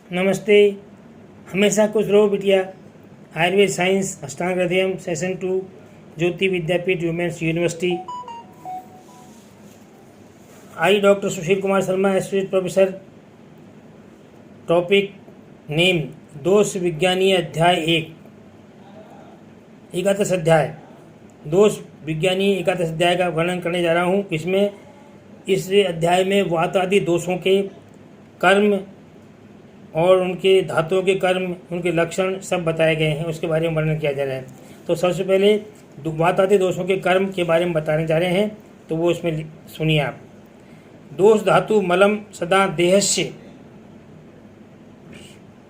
नमस्ते। हमेशा खुश रहो बिटिया। Ayurveda science Ashtanga Hridayam session 2 Jyoti Vidyapeeth women's university. I doctor Sushil Kumar Sharma, associate professor. Topic name दोष विज्ञानी अध्याय 1 एकादश अध्याय। दोष विज्ञानी एकादश अध्याय का वर्णन करने जा रहा हूँ। इसमें इस अध्याय में वात आदि दोषों के कर्म और उनके धातुओं के कर्म, उनके लक्षण सब बताए गए हैं, उसके बारे में वर्णन किया जा रहा है। तो सबसे पहले वात आदि दोषों के कर्म के बारे में बताने जा रहे हैं, तो वो इसमें सुनिए आप। दोष धातु मलम सदा देहस्य।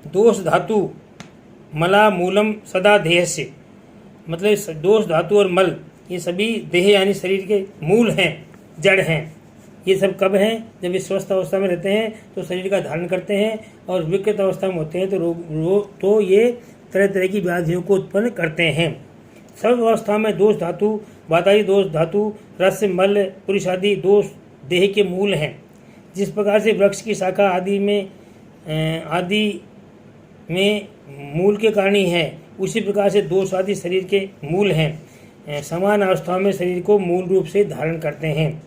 दोष धातु मला मूलम सदा देहस्य, मतलब दोष धातु और मल ये सभी देह यानी शरीर के मूल हैं, जड़ हैं। ये सब कब हैं? जब ये स्वस्थ अवस्था में रहते हैं तो शरीर का धारण करते हैं, और विकृत अवस्था में होते हैं तो ये तरह तरह की व्याधियों को उत्पन्न करते हैं। सब अवस्था में दोष धातु, वाताई दोष धातु, रस, मल, पुरुष आदि दोष देह के मूल हैं। जिस प्रकार से वृक्ष की शाखा आदि में मूल के कारण ही है, उसी प्रकार से दोष आदि शरीर के मूल हैं। समान अवस्थाओं में शरीर को मूल रूप से धारण करते हैं।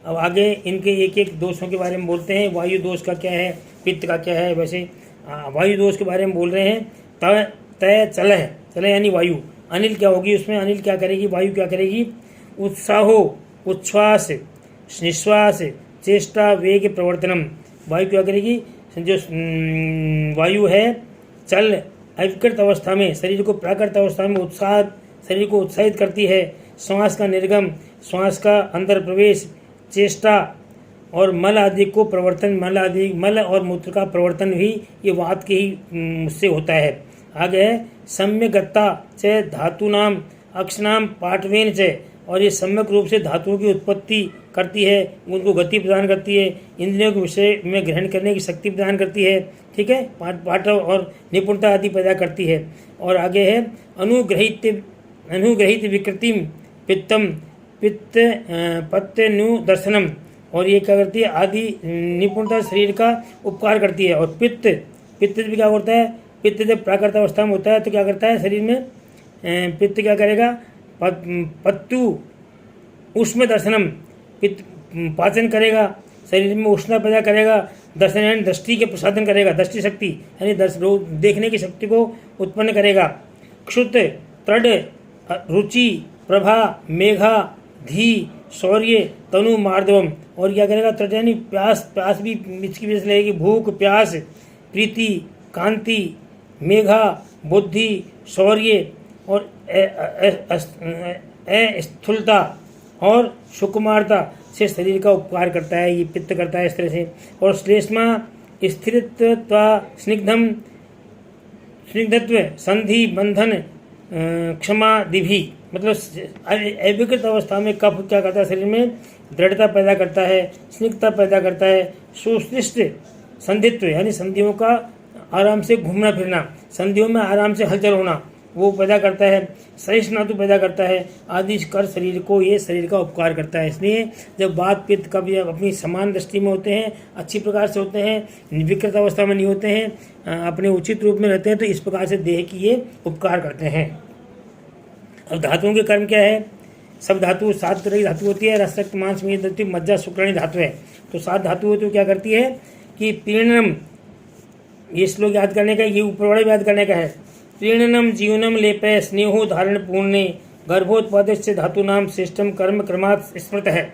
अब आगे इनके एक एक दोषों के बारे में बोलते हैं। वायु दोष का क्या है, पित्त का क्या है। वैसे वायु दोष के बारे में बोल रहे हैं। तय चल यानी वायु। अनिल क्या होगी उसमें? अनिल क्या करेगी? वायु क्या करेगी? उत्साहो, उच्छ्वास, निश्वास, चेष्टा, वेग, प्रवर्तनम। वायु क्या करेगी? जो वायु है चल अविकृत अवस्था में शरीर को प्राकृत अवस्था में शरीर को उत्साहित करती है। श्वास का निर्गम, श्वास का अंदर प्रवेश, चेष्टा और मल आदि को प्रवर्तन, मल और मूत्र का प्रवर्तन भी ये वात के ही उससे होता है। आगे है सम्यगत्ता च धातुनाम अक्षनाम पाठवेन च, और ये सम्यक रूप से धातुओं की उत्पत्ति करती है, उनको गति प्रदान करती है, इंद्रियों के विषय में ग्रहण करने की शक्ति प्रदान करती है। ठीक है, पाठव और निपुणता आदि पैदा करती है। और आगे है अनुग्रहित विकृतिम पित्तम पित्त पत्य नु दर्शनम, और ये क्या करती है? आदि निपुणता शरीर का उपकार करती है। और पित्त भी क्या करता है? पित्त जब प्राकृत अवस्था में होता है तो क्या करता है शरीर में? पित्त क्या करेगा? पत्तु उष्म दर्शनम, पित्त पाचन करेगा, शरीर में उष्णता पैदा करेगा। दर्शन यानी दृष्टि के प्रसाधन करेगा, दृष्टि शक्ति यानी देखने की शक्ति को उत्पन्न करेगा। क्षुत, तृड, रुचि, प्रभा, मेघा, धी, शौर्य, तनु, मार्दवम, और क्या करेगा? तृड यानी प्यास भी इसकी वजह से लगेगी, भूख, प्यास, प्रीति, कांति, मेघा, बुद्धि, शौर्य और स्थूलता और सुकुमारता से शरीर का उपकार करता है। ये पित्त करता है इस तरह से। और श्लेष्मा स्थिरत्व स्निग्धत्व संधि बंधन क्षमा दिभि, मतलब अविकृत अवस्था में कफ क्या करता है? शरीर में दृढ़ता पैदा करता है, स्निग्धता पैदा करता है। सुश्लिष्ट संधित्व यानी संधियों का आराम से घूमना फिरना, संधियों में आराम से हलचल होना, वो पैदा करता है। सहिष्णुता पैदा करता है आदि कर शरीर को ये शरीर का उपकार करता है। इसलिए जब वात पित्त कब अपनी समान दृष्टि में होते हैं, अच्छी प्रकार से होते हैं, विकृत अवस्था में नहीं होते हैं, अपने उचित रूप में रहते हैं, तो इस प्रकार से देह की ये उपकार करते हैं। अब धातुओं के कर्म क्या है? सब धातु 7 तरह की धातु होती है। रस, रक्त, मांस, मेद, दंती, मज्जा, शुक्राणी धातु है। तो 7 धातु होती है। क्या करती है कि पीड़नम, ये श्लोक याद करने का, ये ऊपर वाला याद करने का है। प्रीणनम जीवनम लेपय स्नेहो धारण पूर्णे गर्भोत्पादस्य धातुनाम श्रेष्ठम कर्म क्रमात् स्मृत है।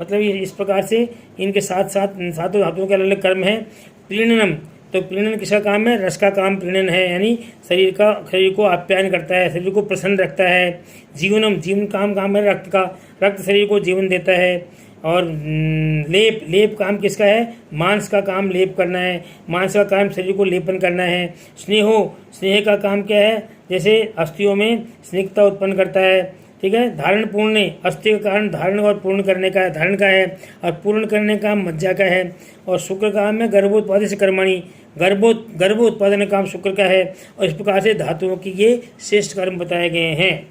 मतलब ये इस प्रकार से इनके सातों धातुओं के अलग अलग कर्म हैं। प्रीणनम, तो प्रीणन किसका काम है? रस का काम प्रीणन है, यानी शरीर को आप्यायन करता है, शरीर को प्रसन्न रखता है। जीवन काम है रक्त का, रक्त शरीर को जीवन देता है। और लेप काम किसका है? मांस का काम लेप करना है, मांस का काम शरीर को लेपन करना है। स्नेह का काम क्या है? जैसे अस्थियों में स्निग्धता उत्पन्न करता है। ठीक है। धारण पूर्ण, अस्थि का कारण धारण और पूर्ण करने का धारण का है, और पूर्ण करने का मज्जा का है। और शुक्र का काम है गर्भोत्पादन से कर्मणि, गर्भ उत्पादन का काम शुक्र का है। और इस प्रकार से धातुओं की ये श्रेष्ठ कर्म बताए गए हैं।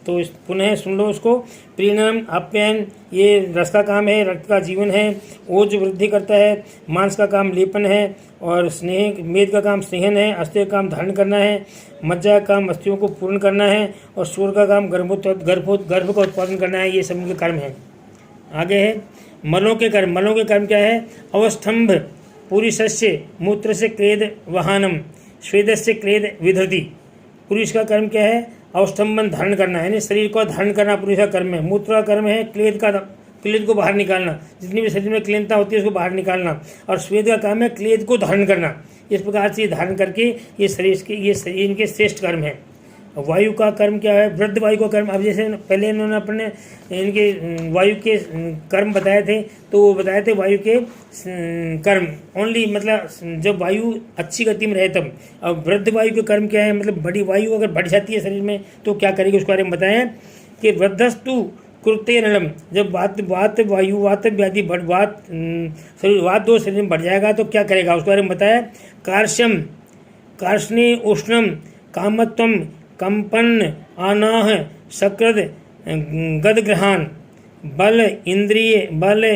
तो पुनः सुन लो उसको। प्रीणम आप्यायन, ये रस का काम है, रक्त का जीवन है। ओज वृद्धि करता है, मांस का काम लेपन है, और स्नेह मेद का काम स्नेहन है, अस्थि का काम धारण करना है, मज्जा का काम अस्थियों को पूर्ण करना है, और सूर का काम गर्भ का उत्पादन करना है। ये सब उनके कर्म है। आगे है मलों के कर्म। मलों के कर्म क्या है? अवस्थंभ पुरुषस्य मूत्र से क्लेद वहानम स्वेदस्य क्लेद विधति। पुरुष का कर्म क्या है? अवस्थंबन धारण करना, यानी शरीर को धारण करना पुरुष का कर्म है। मूत्र का कर्म है क्लेद को बाहर निकालना, जितनी भी शरीर में क्लीनता होती है उसको बाहर निकालना, और स्वेद का काम है क्लेद को धारण करना। इस प्रकार से धारण करके ये शरीर इनके श्रेष्ठ कर्म है। वायु का कर्म क्या है? वृद्ध वायु का कर्म। अब जैसे पहले इन्होंने अपने इनके वायु के कर्म बताए थे, तो वो बताए थे वायु के कर्म ओनली, मतलब जब वायु अच्छी गति में रहे तब। अब वृद्ध वायु के कर्म क्या है? मतलब बड़ी वायु अगर बढ़ जाती है शरीर में तो क्या करेगी, उसके बारे में बताएं कि वृद्धस्तु कुरुते नलम, जब वात व्याधि वात दो शरीर में बढ़ जाएगा तो क्या करेगा, उसके बारे में बताया। कार्ष्णे उष्णम कामत्वम कंपन आनाह सकृद गदग्रहान बल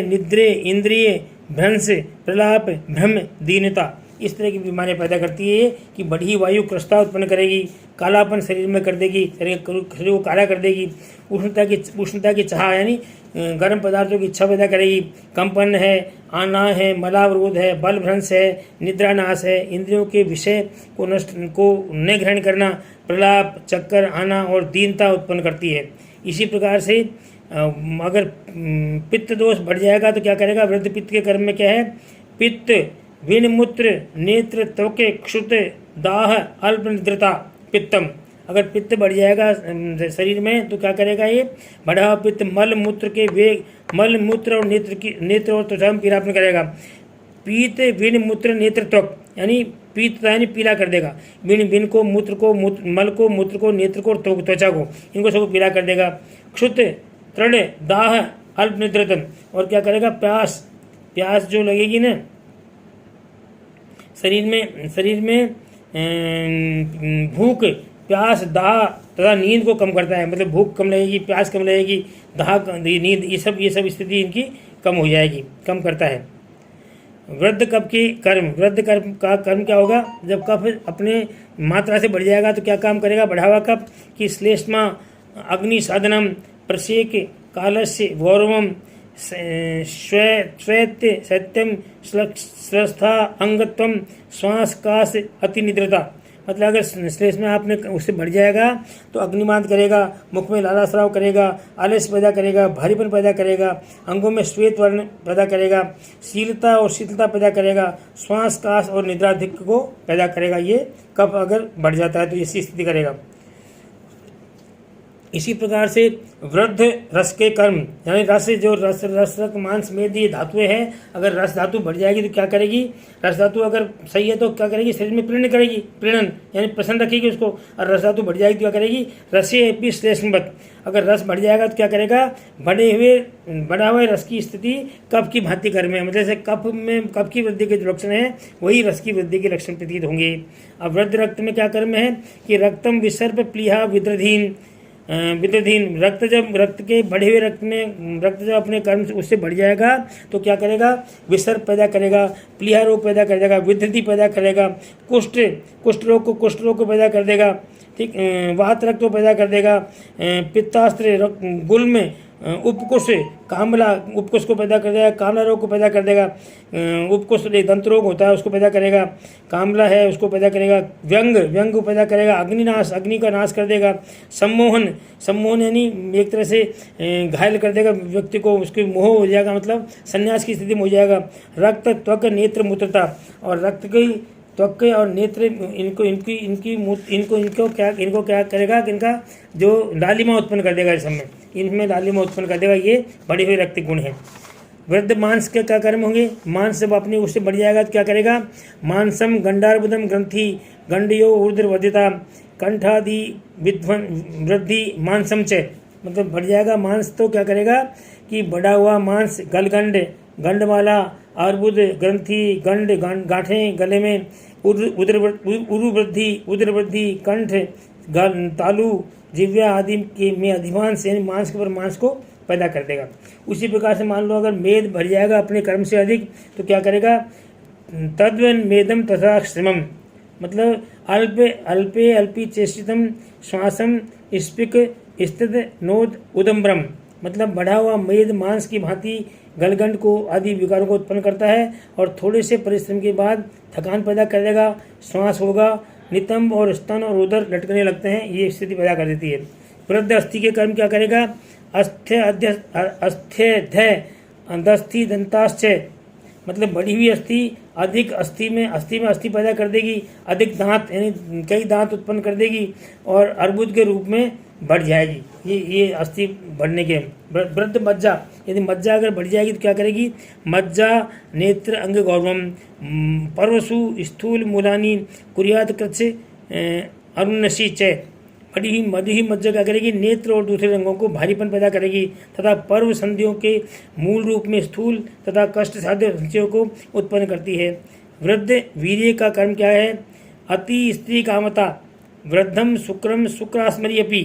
निद्रे इंद्रिय भ्रंश प्रलाप भ्रम दीनता। इस तरह की बीमारियां पैदा करती है कि बढ़ी वायु कृष्णता उत्पन्न करेगी, कालापन शरीर में कर देगी, शरीर को काला कर देगी, उष्णता की चाह यानी गर्म पदार्थों की इच्छा पैदा करेगी, कंपन है, आना है, मलावरोध है, बल भ्रंश है, निद्रानाश है, इंद्रियों के विषय को न ग्रहण करना, प्रलाप चक्कर आना और दीनता उत्पन्न करती है। इसी प्रकार से अगर पित्त दोष बढ़ जाएगा तो क्या करेगा? वृद्ध पित्त के कर्म में क्या है? पित्त विनमूत्र नेत्र त्वके क्षुत दाह अल्प निद्रता पित्तम। अगर पित्त बढ़ जाएगा शरीर में तो क्या करेगा? ये बढ़ा हुआ पित्त मल मूत्र और नेत्र और त्वचा में पीलापन करेगा। पीत विन मूत्र नेत्र त्वक, यानी पीत यानी पीला कर देगा। विन को मूत्र को मल को मूत्र को नेत्र को त्वचा को, इनको सबको पीला कर देगा। क्षुत तृण दाह अल्प निद्रतम, और क्या करेगा? प्यास जो लगेगी ना शरीर में भूख प्यास दाह तथा नींद को कम करता है। मतलब भूख कम लगेगी, प्यास कम लगेगी, दाह नींद, ये सब स्थिति इनकी कम हो जाएगी, कम करता है। वृद्ध कफ की कर्म। वृद्ध कर्म का कर्म क्या होगा? जब कफ अपने मात्रा से बढ़ जाएगा तो क्या काम करेगा? बढ़ावा कफ की श्लेष्मा अग्नि साधनम प्रसेक कालस्य गौरवम श्वेत्य सत्यम स्वस्था अंगत्वम श्वास काश अति निद्रता। मतलब अगर श्लेष में आपने उससे बढ़ जाएगा तो अग्निमांद करेगा, मुख में लाला स्राव करेगा, आलस्य पैदा करेगा, भारीपन पैदा करेगा, अंगों में श्वेत वर्ण पैदा करेगा, शीलता और शीतलता पैदा करेगा, श्वास काश और निद्राधिक्य को पैदा करेगा। ये कफ अगर बढ़ जाता है तो ऐसी स्थिति करेगा। इसी प्रकार से वृद्ध रस के कर्म, यानी रस मांस मेद ये धातुएं हैं। अगर रस धातु बढ़ जाएगी तो क्या करेगी? रस धातु अगर सही है तो क्या करेगी? शरीर में प्रीण करेगी, प्रीणन यानी प्रसन्न रखेगी उसको। और रस धातु बढ़ जाएगी तो क्या करेगी? रसे एपी श्लेष्मवत, अगर रस बढ़ जाएगा तो क्या करेगा? बढ़ा हुए रस की स्थिति कफ की भांति कर्म है। मतलब जैसे कफ की वृद्धि के जो लक्षण है वही रस की वृद्धि के लक्षण प्रतीत होंगे। अब वृद्ध रक्त में क्या कर्म है कि रक्तम विसर्प प्लीहा विद्रधीन रक्त, जब रक्त के बढ़े हुए रक्त जब अपने कर्म से उससे बढ़ जाएगा तो क्या करेगा? विसर्प पैदा करेगा, प्लीहा रोग पैदा कर देगा, विद्रधि पैदा करेगा, कुष्ठ रोग को पैदा कर देगा, ठीक, वात रक्त को पैदा कर देगा, पित्तास्त्र गुल्म उपकुश उपकुश को पैदा कर देगा, कामला रोग को पैदा कर देगा, उपकुश दंत रोग होता है उसको पैदा करेगा, कामला है उसको पैदा करेगा, व्यंग को पैदा करेगा, अग्नि का नाश कर देगा, सम्मोहन यानी एक तरह से घायल कर देगा व्यक्ति को, उसके मोह हो जाएगा, मतलब संन्यास की स्थिति में हो जाएगा। रक्त त्वक नेत्र मूत्रता, और रक्त की त्वक और नेत्र इनको क्या करेगा कि इनका जो लालिमा उत्पन्न कर देगा, इस समय इनमें लालिमा उत्पन्न कर देगा। ये बढ़े हुए रक्त गुण है। वृद्ध मांस के क्या कर्म होंगे? मांस जब अपने उससे बढ़ जाएगा तो क्या करेगा? मांसम गंडार्बुदम ग्रंथि गंडयो ऊर्ध्ववध्यता कंठादि वृद्धि मांसम च, मतलब बढ़ जाएगा मांस तो क्या करेगा कि बढ़ा हुआ मांस गंडमाला अर्बुद ग्रंथि गांठें गले में उदर वृद्धि कंठ तालु जिव्या आदि के में अधिमांस यानी मांस के ऊपर मांस को पैदा कर देगा। उसी प्रकार से मान लो अगर मेद बढ़ जाएगा अपने कर्म से अधिक तो क्या करेगा, तद्वन मेदम तथा श्रमम, मतलब अल्पे अल्पे अल्पी चेष्टितम श्वासम स्पिक स्थित नोद उदम्बरम, मतलब बढ़ा हुआ मेद मांस की भांति गलगंड को आदि विकारों को उत्पन्न करता है और थोड़े से परिश्रम के बाद थकान पैदा कर देगा, श्वास होगा, नितंब और स्तन और उदर लटकने लगते हैं, ये स्थिति पैदा कर देती है। वृद्ध अस्थि के कर्म क्या करेगा, अस्थ्य दस्थि दंताश्च, मतलब बढ़ी हुई अस्थि अधिक अस्थि में अस्थि पैदा कर देगी, अधिक दांत यानी कई दांत उत्पन्न कर देगी और अर्बुद के रूप में बढ़ जाएगी। ये अस्थि बढ़ने के। वृद्ध मज्जा, यदि मज्जा अगर बढ़ जाएगी तो क्या करेगी, मज्जा नेत्र अंग गौरवम पर्वसु स्थूल मूलानी कुरियात कृत्स अरुणसी च, मदी ही मज्जा क्या करेगी, नेत्र और दूसरे रंगों को भारीपन पैदा करेगी तथा पर्व संधियों के मूल रूप में स्थूल तथा कष्ट साध्य संधियों को उत्पन्न करती है। वृद्ध वीर्य का कर्म क्या है, अति स्त्री कामता वृद्धम शुक्रम शुक्रास्मरियपि,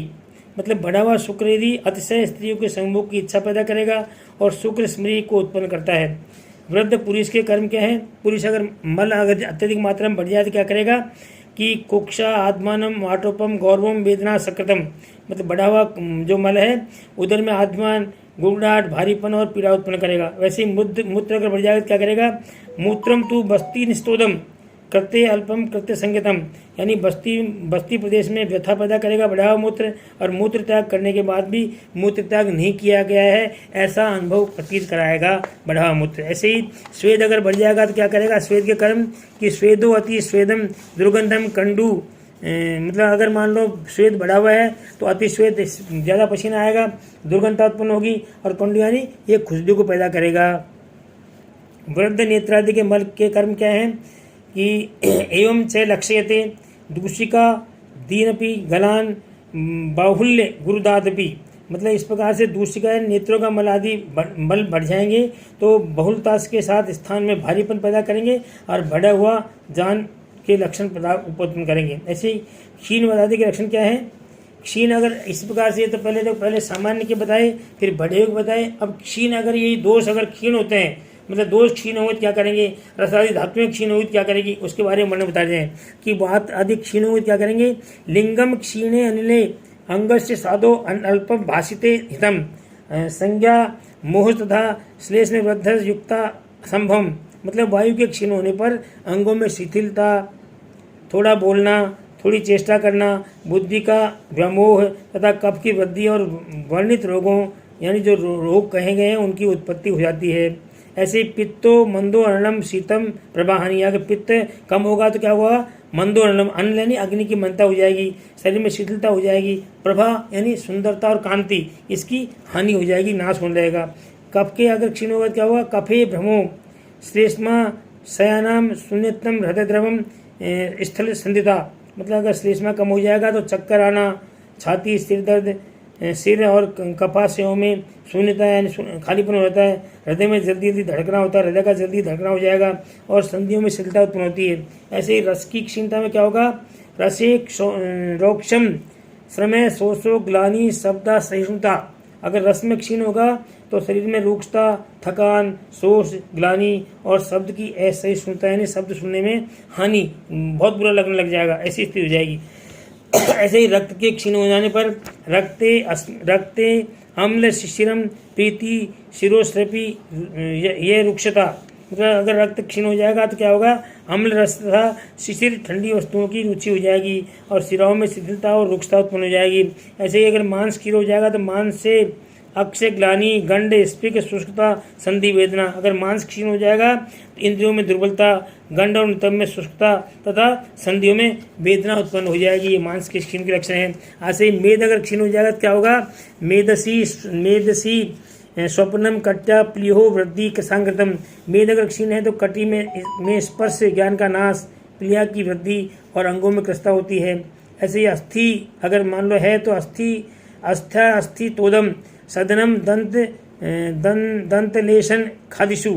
मतलब बढ़ा हुआ शुक्र यदि अतिशय स्त्रियों के संभोग की इच्छा पैदा करेगा और शुक्र स्मृति को उत्पन्न करता है। वृद्ध पुरुष के कर्म क्या है, पुरुष अगर मल अगर अत्यधिक मात्रा में बढ़ जाए तो क्या करेगा कि कुक्षा आत्मानम वाटोपम गौरवम वेदना सकृतम, मतलब बढ़ा हुआ जो मल है उधर में आत्मान गुड़ाट भारीपन और पीड़ा उत्पन्न करेगा। वैसे ही मूत्र अगर बढ़ जाएगा तो क्या करेगा, मूत्रम तु बस्ती निस्तोदम कृत्य अल्पम कृत्य संगतम, यानी बस्ती प्रदेश में व्यथा पैदा करेगा बढ़ा हुआ मूत्र, और मूत्र त्याग करने के बाद भी मूत्र त्याग नहीं किया गया है ऐसा अनुभव प्रतीत कराएगा बढ़ा हुआ मूत्र। ऐसे ही स्वेद अगर बढ़ जाएगा तो क्या करेगा, स्वेद के कर्म कि स्वेदो अति स्वेदम दुर्गंधम कंडू, मतलब अगर मान लो स्वेद बढ़ा हुआ है तो अति स्वेद ज़्यादा पसीना आएगा, दुर्गंधता उत्पन्न होगी और कंडू यानी ये खुशबू को पैदा करेगा। वृद्ध नेत्रादि के मल के कर्म क्या हैं कि एवं च लक्ष्यते दूषिका दीनपि गलान बाहुल्य गुरुदादपि, मतलब इस प्रकार से दूषिका नेत्रों का मल आदि मल बढ़ जाएंगे तो बहुलता के साथ स्थान में भारीपन पैदा करेंगे और बढ़ा हुआ जान के लक्षण उत्पन्न करेंगे। ऐसे ही क्षीण वदादि के लक्षण क्या है, क्षीण अगर इस प्रकार से तो पहले सामान्य के बताए फिर बढ़े हुए बताए, अब क्षीण अगर यही दोष अगर क्षीण होते हैं मतलब दोष क्षीण हुए क्या करेंगे, रसादि धातुएं क्षीण हुई क्या करेगी उसके बारे में बता दें कि बहुत अधिक क्षीण हुई क्या करेंगे, लिंगम क्षीणे अनिले अंगस्य साधो अल्प भाषिते हितम संज्ञा मोह तथा श्लेष में वृद्ध युक्ता संभव, मतलब वायु के क्षीण होने पर अंगों में शिथिलता, थोड़ा बोलना, थोड़ी चेष्टा करना, बुद्धि का व्यामोह तथा कफ की वृद्धि और वर्णित रोगों यानी जो रोग कहे गए हैं उनकी उत्पत्ति हो जाती है। ऐसे पित्तो मंदो अनलम शीतम प्रभाहानि, अगर पित्त कम होगा तो क्या होगा, मंदो अनलम, अन्न यानी अग्नि की मंदता हो जाएगी, शरीर में शिथिलता हो जाएगी, प्रभा यानी सुंदरता और कांति इसकी हानि हो जाएगी, नाश हो जाएगा। कफ के अगर क्षीण होगा क्या होगा, कफे भ्रमो श्लेष्मा शयानाम शून्यतम हृदय द्रवम स्थल संधिता, मतलब अगर श्लेष्मा कम हो जाएगा तो चक्कर आना, छाती, सिर दर्द, सिर और कपाशयों में शून्यता यानी खालीपन हो जाता है, हृदय में जल्दी धड़कना होता है, हृदय का जल्दी धड़कना हो जाएगा और संधियों में शिथिलता उत्पन्न होती है। ऐसे ही रस की क्षीणता में क्या होगा, रसे रोक्षम श्रमय शोषो ग्लानि शब्दा सहिष्णुता, अगर रस में क्षीण होगा तो शरीर में रूक्षता, थकान, शोष, ग्लानि और शब्द की असहिष्णुता यानी शब्द सुनने में हानि, बहुत बुरा लगने लग जाएगा, ऐसी स्थिति हो जाएगी। ऐसे ही रक्त के क्षीण हो जाने पर रक्ते अम्ल शिशिरम प्रीति शिरोश्रपी ये रुक्षता, मतलब अगर रक्त क्षीण हो जाएगा तो क्या होगा, अम्ल रस तथा शिशिर ठंडी वस्तुओं की रुचि हो जाएगी और शिराओं में शिथिलता और रुक्षता उत्पन्न हो जाएगी। ऐसे ही अगर मांस क्षीण हो जाएगा तो मांस से अक्षय ग्लानि गंड स्पिक शुष्कता संधि वेदना, अगर मांस क्षीण हो जाएगा तो इंद्रियों में दुर्बलता, गंड और नितंब में शुष्कता तथा संधियों में वेदना उत्पन्न हो जाएगी, ये मांस के क्षीण के लक्षण हैं। ऐसे ही मेद अगर क्षीण हो जाएगा तो क्या होगा, मेदसी स्वप्नम कट्या प्लिहो वृद्धि सांकृतम, मेद अगर क्षीण है तो कटी में स्पर्श ज्ञान का नाश, प्लिया की वृद्धि और अंगों में कृष्णता होती है। ऐसे ही अस्थि अगर मान लो है तो अस्थि तोदम सदनम दंत लेशन खादिशु,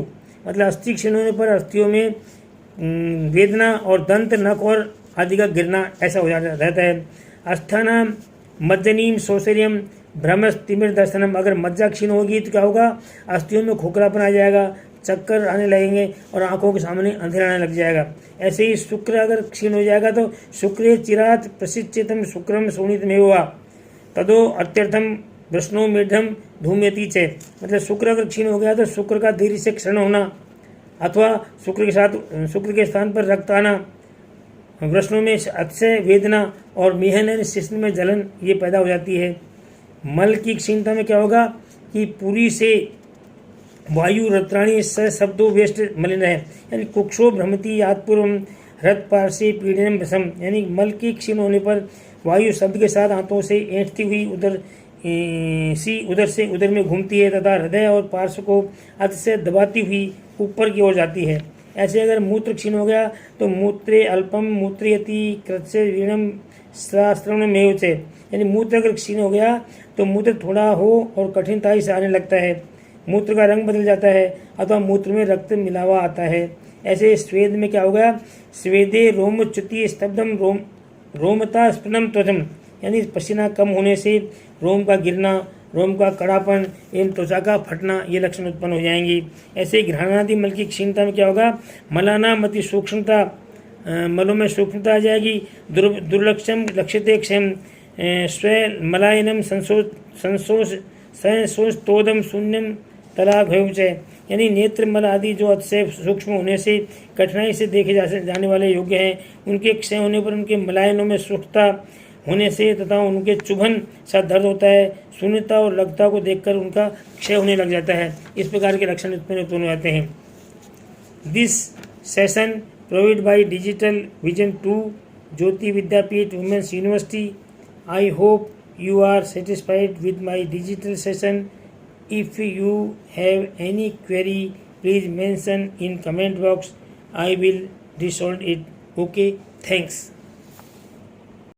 मतलब अस्थि क्षीण होने पर अस्थियों में वेदना और दंत नख और आदि का गिरना ऐसा हो जाता रहता है। अस्थाना मज्जनीम सौशर्यम भ्रमस तिमिर दर्शनम। अगर मज्जा क्षीण होगी तो क्या होगा, अस्थियों में खोखलापन आ जाएगा, चक्कर आने लगेंगे और आंखों के सामने अंधेरा आने लग जाएगा। ऐसे ही शुक्र अगर क्षीण हो जाएगा तो शुक्रे चिरात प्रसिचेतम शुक्रम शोणित में हुआ तदो अत्यर्थम वृष्णो मेढम धूमेती चे। मतलब शुक्र अगर क्षीण हो गया तो शुक्र का देरी से क्षरण होना अथवा शुक्र के स्थान पर रक्त आना, वृष्णों में अतिशय वेदना और मिहन शिश्न में जलन ये पैदा हो जाती है। मल की क्षीणता में क्या होगा कि पूरी से वायु रत्राणी स शब्दों वेस्ट मलिन है, यानी कुक्षो भ्रमति यादपूर्व हृत पार्श्वे पीड़नम भ्रसम। यानी मल की क्षीण होने पर वायु शब्द के साथ हाथों से ऐंठती हुई उधर से उधर में घूमती है तथा हृदय और पार्श्व को अति से दबाती हुई ऊपर की ओर जाती है। ऐसे अगर मूत्र क्षीण हो गया तो मूत्रे अल्पम मूत्रयति कृत्य वीणम श्रावण में से, यानी मूत्र अगर क्षीण हो गया तो मूत्र थोड़ा हो और कठिनताई से आने लगता है, मूत्र का रंग बदल जाता है अथवा मूत्र में रक्त मिलावा आता है। ऐसे स्वेद में क्या होगा, स्वेदे रोमच्युति स्तब्धम रोमता स्पनम त्वचम, यानी पसीना कम होने से रोम का गिरना, रोम का कड़ापन एवं त्वचा का फटना ये लक्षण उत्पन्न हो जाएंगी। ऐसे घ्राणादि मल की क्षीणता में क्या होगा, मलाना मति सूक्ष्मता, मलों में सूक्ष्मता आ जाएगी, दुर्लक्षम लक्षिते क्षम स्व मलायनम संशोषतोदम शून्यम तला भय, यानी नेत्र मल आदि जो अतिशय सूक्ष्म होने से कठिनाई से देखे जाने वाले योग्य हैं, उनके क्षय होने पर उनके मलायनों में सूक्ष्मता होने से तथा उनके चुभन सा दर्द होता है, शून्यता और लघुता को देखकर उनका क्षय होने लग जाता है। इस प्रकार के लक्षण उत्पन्न हो जाते हैं। This session provide by digital vision 2 Jyoti Vidyapeeth women's university. I hope you are satisfied with my digital session. If you have any query, please mention in comment box. I will resolve it. Okay, thanks.